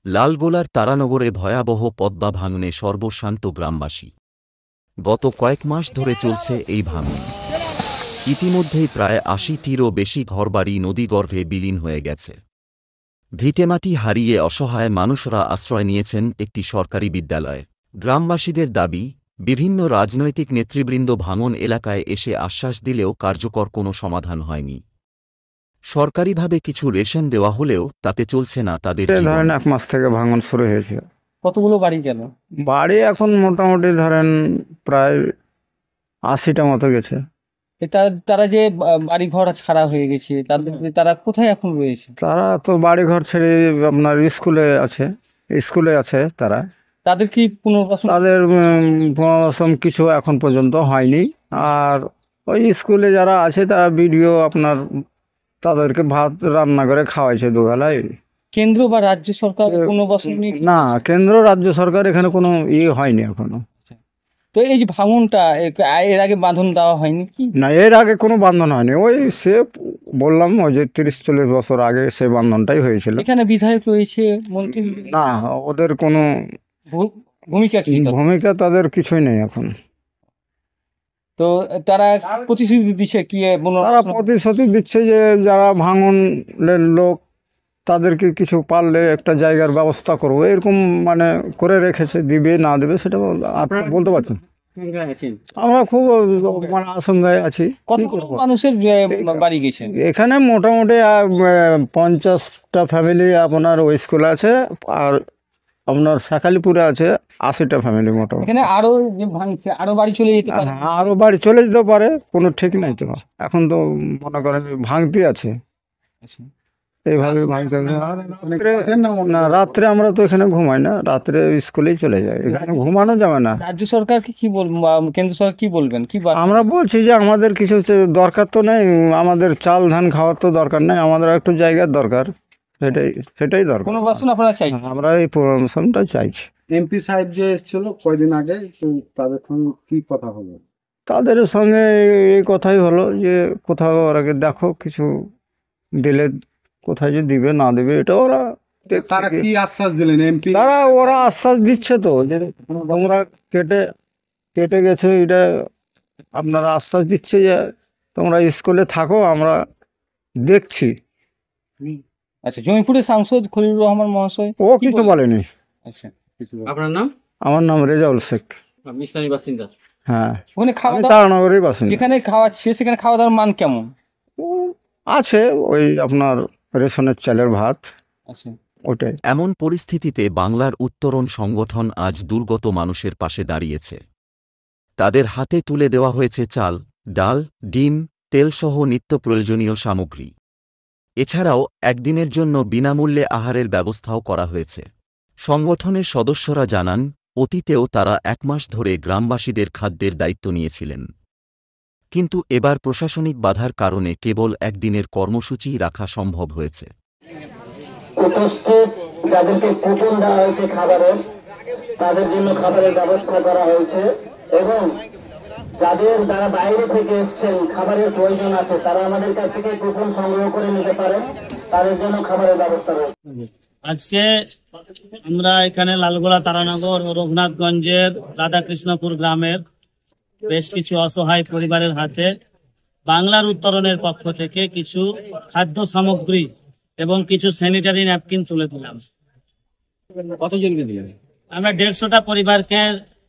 লালগোলার তারানগরে ভয়াবহ পদ্মা ভাঙনে সর্বশান্ত গ্রামবাসী। গত কয়েক মাস ধরে চলছে এই ভাঙন। ইতিমধ্যেই প্রায় ৮০টিরও বেশি ঘরবাড়ি নদীগর্ভে বিলীন হয়ে গেছে। ভিটেমাটি হারিয়ে অসহায় মানুষরা আশ্রয় নিয়েছেন একটি সরকারি বিদ্যালয়ে। গ্রামবাসীদের দাবি, বিভিন্ন রাজনৈতিক নেতৃবৃন্দ ভাঙন এলাকায় এসে আশ্বাস দিলেও কার্যকর কোনো সমাধান হয়নি। সরকারিভাবে কিছু রেশন দেওয়া হলেও তাতে চলছে না তাদের জীবন। ধরেন ১ মাস থেকে ভাঙন শুরু হয়েছে। কতগুলো বাড়ি গেল? বাড়ি এখন মোটামুটি ধরেন প্রায় ৮০টা মতো গেছে। তারা যে বাড়ি ঘর ছাড়া হয়ে গেছে, তারা কোথায় এখন রয়েছে? তারা তো বাড়ি ঘর ছেড়ে আপনার স্কুলে আছে তারা। তাদের কি পুনর্বাসন? তাদের পুনর্বাসন কিছু এখন পর্যন্ত হয়নি। আর ওই স্কুলে যারা আছে তারা বিডিও আপনার তাদেরকে ভাত রান্না করে খাওয়াইছে দুবেলায়। কেন্দ্র বা রাজ্য সরকার পুনর্বাসন নিয়ে? না, কেন্দ্র রাজ্য সরকার এখানে কোনো হয়নি এখনো। তো এই যে ভাঙনটা, এর আগে বাঁধন দেওয়া হয়নি কি? না, এর আগে কোনো বান্ধন হয়নি। ওই সে বললাম ওই যে ৩০-৪০ বছর আগে সেই বান্ধনটাই হয়েছিল। এখানে বিধায়ক রয়েছে, মন্ত্রী? না, ওদের কোনো ভূমিকা তাদের কিছুই নেই এখন। তো তারা প্রতিশ্রুতি দিচ্ছে কি? তারা প্রতিশ্রুতি দিচ্ছে যে যারা ভাঙনের লোক তাদেরকে কিছু পারলে একটা জায়গার ব্যবস্থা করবো, এরকম মানে করে রেখেছে। দিবে না দেবে সেটা বলতে পারছেন। আমরা খুব মানে আশঙ্কায় আছি। কতগুলো মানুষের বাড়ি গেছে এখানে? মোটামুটি ৫০টা ফ্যামিলি আপনার ওই স্কুলে আছে, আর আপনার শাকালিপুরে আছে ৮০টা ফ্যামিলি মোটামুটি। এখানে আরো যে ভাঙছে, আরো বাড়ি চলে যেতে পারে। আরো বাড়ি চলে যেতে পারে, কোনো ঠিক নাই তো। এখন তো মনে করেন ভাঙতে আছে, এইভাবে ভাঙতে না। রাত্রে আমরা তো এখানে ঘুমাই না, রাত্রে স্কুলেই চলে যাই, এখানে ঘুমানো যাবে না। রাজ্য সরকারকে কি বলবেন, কেন্দ্র সরকার কি বলবেন? কি আমরা বলছি যে আমাদের কিছু দরকার তো নেই, আমাদের চাল ধান খাওয়ার তো দরকার নেই, আমাদের একটু জায়গার দরকার, সেটাই দরকার। পুনর্বাসন আপনারা চাইছেন? আমরা এই পুনর্বাসনটা চাইছি। এমপি সাহেব যে এসেছিল কয়দিন আগে, তাদের সঙ্গে কি কথা হলো? তাদের সঙ্গে এই কথাই হলো যে কোথাও ওরাকে দেখো কিছু দিলে, কোথায় যে দিবে না দিবে এটা ওরা তারা কি আশ্বাস দিলেন এমপি? ওরা আশ্বাস দিচ্ছে তো যে তোমরা কেটে গেছে, এটা আপনারা আশ্বাস দিচ্ছে যে তোমরা স্কুলে থাকো, আমরা দেখছি। আচ্ছা, জমিপুরের সাংসদ খলিলুর রহমান মহাশয় ও কিছু বলেনি। আচ্ছা, আপনার নাম? আমার নাম রেজাউল শেখ। স্থানীয় বাসিন্দা? হ্যাঁ, ওখানে খাওয়া দাওয়া? তারানগরের বাসিন্দা। যেখানে খাওয়াচ্ছে সেখানে খাওয়া দাওয়ার মান কেমন আছে? ওই আপনার রেশনের চালের ভাত। আচ্ছা, ওটাই। এমন পরিস্থিতিতে বাংলার উত্তরণ সংগঠন আজ দুর্গত মানুষের পাশে দাঁড়িয়েছে। তাদের হাতে তুলে দেওয়া হয়েছে চাল, ডাল, ডিম, তেলসহ নিত্য প্রয়োজনীয় সামগ্রী। এছাড়াও একদিনের জন্য বিনামূল্যে আহারের ব্যবস্থাও করা হয়েছে। সংগঠনের সদস্যরা জানান, অতীতেও তারা ১ মাস ধরে গ্রামবাসীদের খাদ্যের দায়িত্ব নিয়েছিলেন, কিন্তু এবার প্রশাসনিক বাধার কারণে কেবল একদিনের কর্মসূচি রাখা সম্ভব হয়েছে। উপস্থিত যাদেরকে কুপন দেওয়া হয়েছে খাবারের, তাদের জন্য খাবারের ব্যবস্থা করা হয়েছে, এবং যারা বাইরে থেকে এসছেন খাবারের প্রয়োজন আছে, তারা আমাদের কাছ থেকে কুপন সংগ্রহ করে নিতে পারেন, তাদের জন্য খাবারের ব্যবস্থা রয়েছে। আজকে আমরা এখানে লালগোলা, তারানগর ও রঘুনাথগঞ্জের রাধাকৃষ্ণপুর গ্রামের বেশ কিছু অসহায় পরিবারের হাতে বাংলার উত্তরণের পক্ষ থেকে কিছু খাদ্য সামগ্রী এবং কিছু স্যানিটারি ন্যাপকিন তুলে দিলাম। কতজনকে দিলেন? আমরা ১৫০টা পরিবারকে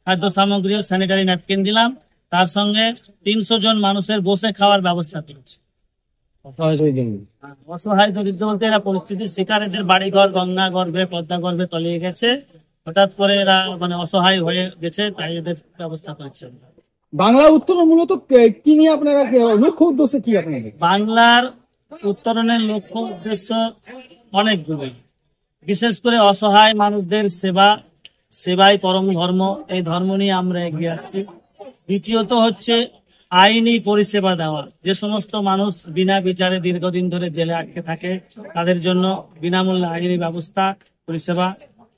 খাদ্য সামগ্রী ও স্যানিটারি ন্যাপকিন দিলাম। তার সঙ্গে ৩০০ জন মানুষের বসে খাওয়ার ব্যবস্থা করেছি। অসহায় দরিদ্র বলতে এরা পরিস্থিতির শিকার, এদের বাড়িঘর গঙ্গা গর্ভে, পদ্মা গর্ভে তলিয়ে গেছে। হঠাৎ করে এরা মানে অসহায় হয়ে গেছে, তাই এদের ব্যবস্থা করেছে। বাংলা উত্তরণ মূলত কি নিয়ে আপনারা লক্ষ্য উদ্দেশ্য কি? আপনাদের বাংলার উত্তরণের লক্ষ্য উদ্দেশ্য অনেকগুলো, বিশেষ করে অসহায় মানুষদের সেবাই পরম ধর্ম, এই ধর্ম নিয়ে আমরা এগিয়ে আসছি। দ্বিতীয়ত হচ্ছে আইনি পরিষেবা দেওয়া। যে সমস্ত মানুষ বিনা বিচারে দীর্ঘদিন ধরে জেলে আটকে থাকে তাদের জন্য বিনামূল্যে আইনি ব্যবস্থা, পরিষেবা।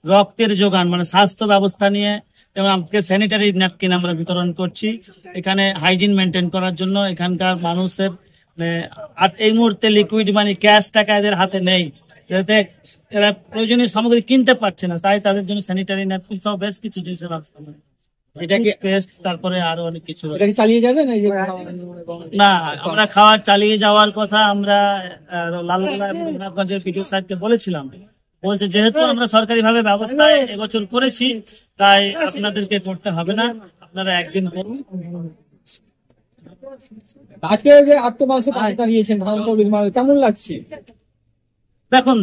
রক্তের যোগান মানে স্বাস্থ্য ব্যবস্থা নিয়ে, যেমন আজকে স্যানিটারি ন্যাপকিন আমরা বিতরণ করছি এখানে হাইজিন মেনটেন করার জন্য। এখানকার মানুষের এই মুহূর্তে লিকুইড মানি, ক্যাশ টাকা এদের হাতে নেই, যাতে এরা প্রয়োজনীয় সামগ্রী কিনতে পারছে না, তাই তাদের জন্য স্যানিটারি ন্যাপকিন সহ বেশ কিছু জিনিসের ব্যবস্থা করা হয়েছে। এটা কি পেস্ট, তারপরে আরো অনেক কিছু রয়েছে। এটা কি চালিয়ে যাবেন এই যে না, আমরা খাবার চালিয়ে যাওয়ার কথা আমরা লালগোলা এবং রঘুনাথগঞ্জের পিডিও সাহেবকে বলেছিলাম। বলছে যেহেতু আমরা সরকারি ভাবে ব্যবস্থায় এবছর করেছি, তাই আপনাদেরকে করতে হবে না, আপনারা একদিন করুন। আজকে যে আত্মমানসিক পাশে দাঁড়িয়েছেন ভাঙন কবির মানুষ কেমন লাগছে? দেখুন,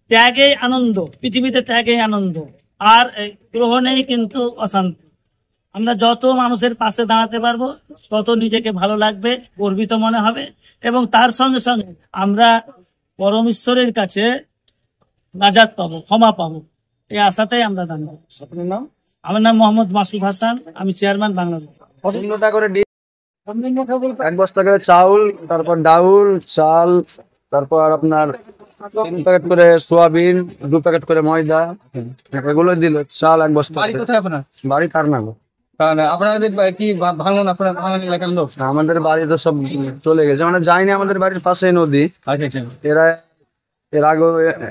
ত্যাগেই আনন্দ, পৃথিবীতে ত্যাগেই আনন্দ, আর এই গ্রহণেই কিন্তু অশান্তি। আমরা যত মানুষের পাশে দাঁড়াতে পারবো তত নিজেকে ভালো লাগবে, গর্বিত মনে হবে, এবং তার সঙ্গে সঙ্গে আমরা পরমেশ্বরের কাছে নাজাত পাবো, ক্ষমা পাবো, এই আশাতেই আমরা জানবো। আপনার নাম? আমার নাম মোহাম্মদ মাসুদ হাসান, আমি চেয়ারম্যান বাংলাদেশ। কতটা করে এক বস্তা করে চাউল, তারপর ডাউল, চাল, তারপর আপনার 3 প্যাকেট করে সোয়াবিন, 2 প্যাকেট করে ময়দা, এগুলো দিল। চাল এক বস্তা। বাড়ি কোথায় আপনার? বাড়ি তার না গো। কারণ আপনাদের কি ভাঙন, আপনার ভাঙন এলাকার লোক? আমাদের বাড়ি তো সব চলে গেছে, মানে যায়নি। আমাদের বাড়ির পাশে নদী। আচ্ছা আচ্ছা। এরা এর আগে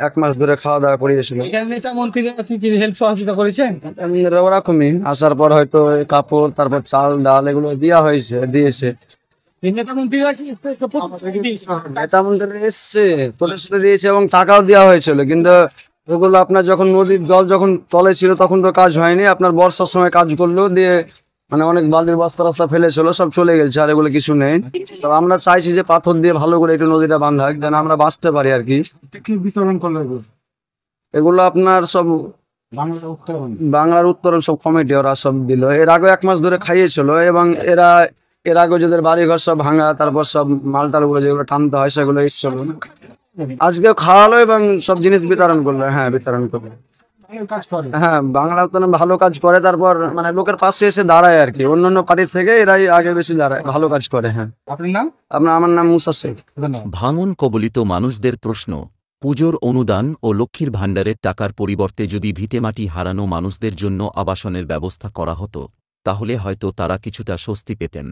1 মাস ধরে খাওয়া দাওয়া করিয়েছিল। এখানে নেতা মন্ত্রীরা কি হেল্প সহযোগিতা করেছেন? ওরকমই আসার পর হয়তো কাপড়, তারপর চাল ডাল এগুলো দিয়েছে। এই নেতা মন্ত্রীরা কি নেতা মন্ত্রী এসছে, প্রতিশ্রুতি দিয়েছে এবং টাকাও দেওয়া হয়েছিল, কিন্তু ওগুলো আপনার যখন নদীর জল যখন তলে ছিল তখন তো কাজ হয়নি। আপনার বর্ষার সময় কাজ করলো, দিয়ে মানে অনেক বালির বস্তা রাস্তা ফেলেছিল, সব চলে গেছে, আর এগুলো কিছু নেই। তো আমরা চাইছি যে পাথর দিয়ে ভালো করে একটু নদীটা বাঁধা হোক, যেন আমরা বাঁচতে পারি আর কি। কি বিতরণ করলো এগুলো আপনার সব বাংলার উত্তরণ সব কমিটি ওরা সব দিল। এর আগে 1 মাস ধরে খাইয়েছিল, এবং এর আগে যাদের বাড়িঘর সব ভাঙা, তারপর সব মালটাল গুলো যেগুলো টানতে হয় সেগুলো এসছিল, আজকেও খাওয়ালো এবং সব জিনিস বিতরণ করলো। হ্যাঁ, বিতরণ করলো। কাজ করে? হ্যাঁ, বাংলা উত্তরণ ভালো কাজ করে, তারপর মানে লোকের পাশে এসে দাঁড়ায় আর কি। অন্যান্য পার্টির থেকে এরাই আগে বেশি দাঁড়ায়, ভালো কাজ করে। হ্যাঁ। আপনার নাম? আমার নাম মুসা শেখ। ধন্যবাদ। ভাঙন কবলিত মানুষদের প্রশ্ন, পুজোর অনুদান ও লক্ষ্মীর ভাণ্ডারের টাকার পরিবর্তে যদি ভিটেমাটি হারানো মানুষদের জন্য আবাসনের ব্যবস্থা করা হতো, তাহলে হয়তো তারা কিছুটা স্বস্তি পেতেন।